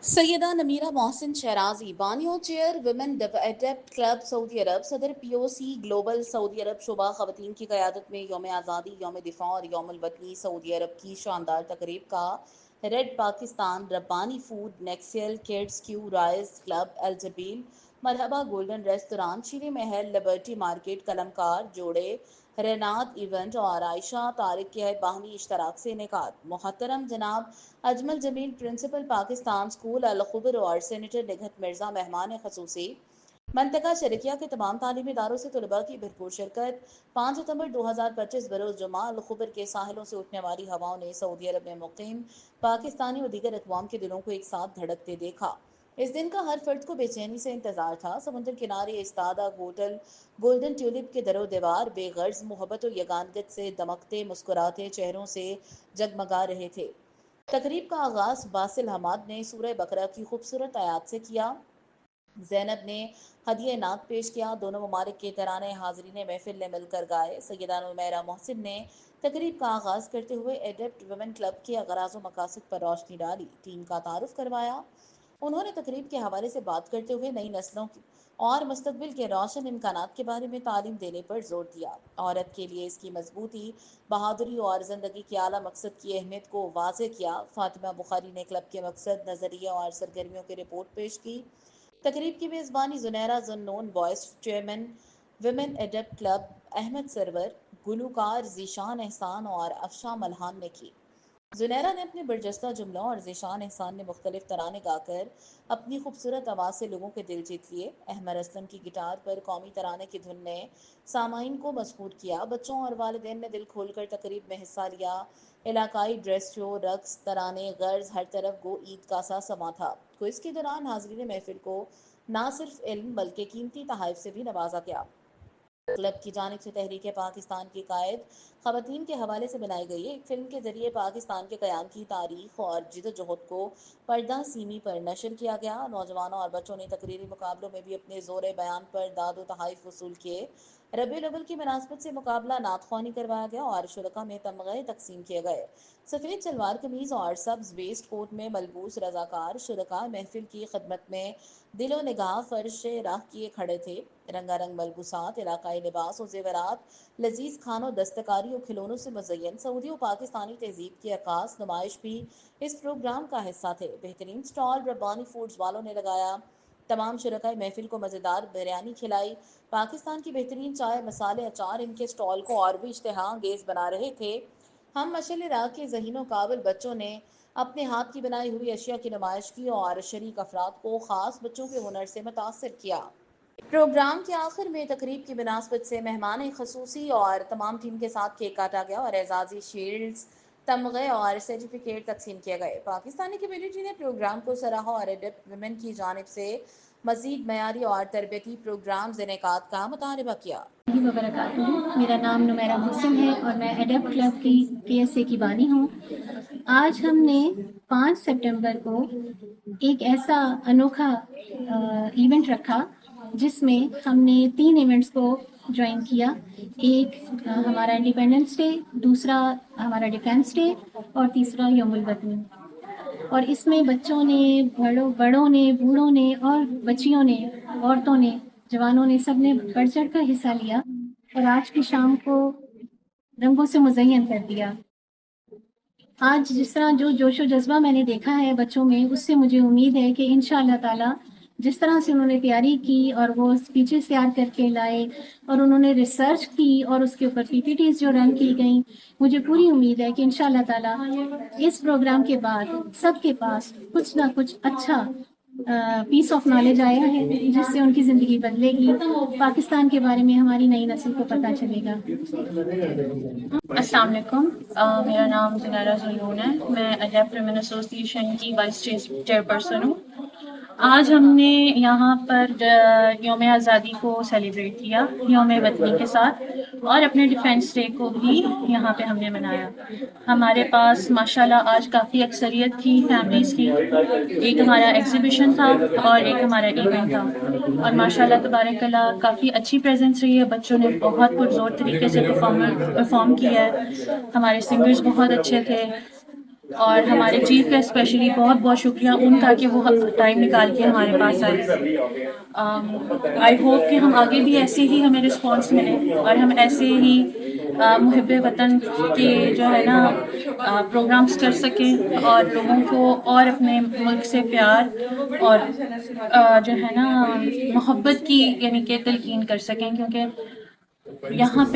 सैयदा नमीरा मोहसिन शहराजी बानियों chairwoman adept club Saudi Arabia सदर पीओसी ग्लोबल सऊदी अरब शुबा खवतीन की क़यादत में योम आज़ादी योम दिफा और योम वतनी सऊदी अरब की शानदार तकरीब का रेड पाकिस्तान रब्बानी फूड नेक्सियल किड्स क्यू राइज क्लब अल जबील मरहबा गोल्डन रेस्तोरां शीरे महल लिबर्टी मार्केट कलमकार जोड़े रेनात इवेंट और आयशा तारिक के बाहमी इश्तराक से इनेकाद मोहतरम जनाब अजमल जमील प्रिंसिपल पाकिस्तान स्कूल अलखबर और सेनेटर निगहत मिर्ज़ा मेहमान खसूसी मनतका शरकिया के तमाम तालीमी इदारों से तलबा की भरपूर शिरकत 5 सितंबर 2025 बरोज़ जुमा अलखबर के साहिलों से उठने वाली हवाओं ने सऊदी अरब में मुकीम पाकिस्तानी और दीगर अक़वाम के दिलों को एक साथ धड़कते देखा। इस दिन का हर फर्द को बेचैनी से इंतजार था। समुद्र किनारे इस्तादा होटल गोल्डन ट्यूलिप के दरो दीवार बेगर्ज मोहब्बत और यगानगत से दमकते मुस्कुराते चेहरों से जगमगा रहे थे। तकरीब का आगाज बासिल हमाद ने सूरह बकरा की खूबसूरत आयात से किया। ज़ैनब ने हदिया नात पेश किया। दोनों ममालिक के तराने हाजरीन महफिल ने मिलकर गाए। सैयदा नुमैरा मोहसिन ने तकरीब का आगाज़ करते हुए एडेप्ट वुमेन क्लब के अगराज व मकासद पर रोशनी डाली, टीम का तारुफ करवाया। उन्होंने तकरीब के हवाले से बात करते हुए नई नस्लों की और मुस्तकबिल के रोशन इम्कानात के बारे में तालीम देने पर जोर दिया। औरत के लिए इसकी मजबूती, बहादुरी और ज़िंदगी के आला मकसद की अहमियत को वाज़े किया। फातिमा बुखारी ने क्लब के मकसद, नज़रिए और सरगर्मियों की रिपोर्ट पेश की। तकरीब की मेज़बानी Junaira Junnoon, vice chairman women adept club Ahmed Sarwar, गुलूकार जीशान एहसान और अफशा मल्हान ने की। जुनैरा ने अपने बरजस्ता जुमलों और ज़ीशान एहसान ने मुख्तलिफ तराने गाकर अपनी खूबसूरत आवाज़ से लोगों के दिल जीत लिए। अहमद असलम की गिटार पर कौमी तराने की धुन ने सामाइन को मजबूर किया। बच्चों और वालिदैन ने दिल खोलकर तकरीब में हिस्सा लिया। इलाकाई ड्रेस शो, रक्स, तराने, गर्ज, हर तरफ गो ईद का सा समा था। क्विज के दौरान हाजरीन महफिल को ना सिर्फ इल्म बल्कि कीमती तोहफ़े से भी नवाजा गया। क्लब की जानिब से तहरीक पाकिस्तान की कायद ख़वातीन के हवाले से बनाई गई एक फ़िल्म के ज़रिए पाकिस्तान के क़याम की तारीख और जिदोजहद को पर्दा सीमी पर नशर किया गया। नौजवानों और बच्चों ने तकरीरी मुकाबलों में भी अपने ज़ोर बयान पर दाद तहाइफ वसूल किए। रबीउल अव्वल की मुनासबत से मुकाबला नातख्वानी करवाया गया और शुरका में तमग़े तकसीम किए गए। सफ़ेद सलवार कमीज़ और सब्ज़ वेस्ट कोट में मलबूस रज़ाकार शुरका महफिल की खिदमत में दिलो निगाह फर्श राह किए खड़े थे। रंगारंग मलबूसात, इलाकाई लिबास और जेवरात, लजीज खानों, दस्तकारी और खिलौनों से मुज़य्यन सऊदी और पाकिस्तानी तहजीब की अक्कास नुमाइश भी इस प्रोग्राम का हिस्सा थे। बेहतरीन स्टॉल रब्बानी फूड्स वालों ने लगाया। तमाम शुरकाई महफिल को मज़ेदार बिरयानी खिलाई। पाकिस्तान की बेहतरीन चाय, मसाले, अचार इनके स्टॉल को और भी इश्तहा अंगेज़ बना रहे थे। हम मशल राह के ज़हीनों काबिल बच्चों ने अपने हाथ की बनाई हुई अशिया की नुमाइश की और शरीक अफराद को ख़ास बच्चों के हुनर से मुतासर किया। प्रोग्राम के आखिर में तकरीब की मुनासबत से मेहमान खसूसी और तमाम टीम के साथ केक काटा गया और एजाज़ी शील्ड्स, तमग़े और सर्टिफिकेट तकसीम किए गए। पाकिस्तानी कम्यूनिटी ने प्रोग्राम को सराहा और एडेप्ट वुमेन की जानिब से मज़ीद मयारी और तरबियती प्रोग्राम्स इनेकाद का मुतालबा किया। वबरकातुहू। मेरा नाम नुमैरा मोहसिन है और मैं एडेप्ट क्लब की PSA की बानी हूँ। आज हमने 5 सितंबर को एक ऐसा अनोखा इवेंट रखा जिसमें हमने 3 इवेंट्स को ज्वाइन किया। एक हमारा इंडिपेंडेंस डे, दूसरा हमारा डिफेंस डे और तीसरा यौमुल वतनी। और इसमें बच्चों ने, बड़ों ने, बूढ़ों ने और बच्चियों ने, औरतों ने, जवानों ने, सब ने बढ़ चढ़ कर हिस्सा लिया और आज की शाम को रंगों से मुज़य्यन कर दिया। आज जिस तरह जो जोश व जज्बा मैंने देखा है बच्चों में, उससे मुझे उम्मीद है कि इंशाअल्लाह ताला जिस तरह से उन्होंने तैयारी की और वो स्पीचेस तैयार करके लाए और उन्होंने रिसर्च की और उसके ऊपर PPTs जो रन की गई, मुझे पूरी उम्मीद है कि इंशाअल्लाह ताला इस प्रोग्राम के बाद सबके पास कुछ ना कुछ अच्छा पीस ऑफ नॉलेज आया है जिससे उनकी ज़िंदगी बदलेगी, पाकिस्तान के बारे में हमारी नई नस्ल को पता चलेगा। अस्सलाम वालेकुम। मेरा नाम जुनैरा जुन्नून है। मैं एडेप्ट वुमेन एसोसिएशन की वाइस चेयरपर्सन हूँ। आज हमने यहाँ पर यौम आज़ादी को सेलिब्रेट किया यौम वतनी के साथ और अपने डिफेंस डे को भी यहाँ पे हमने मनाया। हमारे पास माशाल्लाह आज काफ़ी अक्सरियत थी फैमिलीज़ की। एक हमारा एग्ज़िबिशन था और एक हमारा इवेंट था और माशाल्लाह तबारकल्लाह काफ़ी अच्छी प्रेजेंस रही है। बच्चों ने बहुत पुरज़ोर तरीके से परफॉर्म किया है। हमारे सिंगर्स बहुत अच्छे थे। اور ہمارے چیف کا اسپیشلی بہت بہت شکریہ ان کا کہ وہ ٹائم نکال کے ہمارے پاس آئے. آئی ہوپ کہ ہم آگے بھی ایسے ہی ہمیں رسپانس ملے اور ہم ایسے ہی محب وطن کے جو ہے نا پروگرامس کر سکیں اور لوگوں کو اور اپنے ملک سے پیار اور جو ہے نا محبت کی یعنی کہ تلقین کر سکیں، کیونکہ یہاں پہ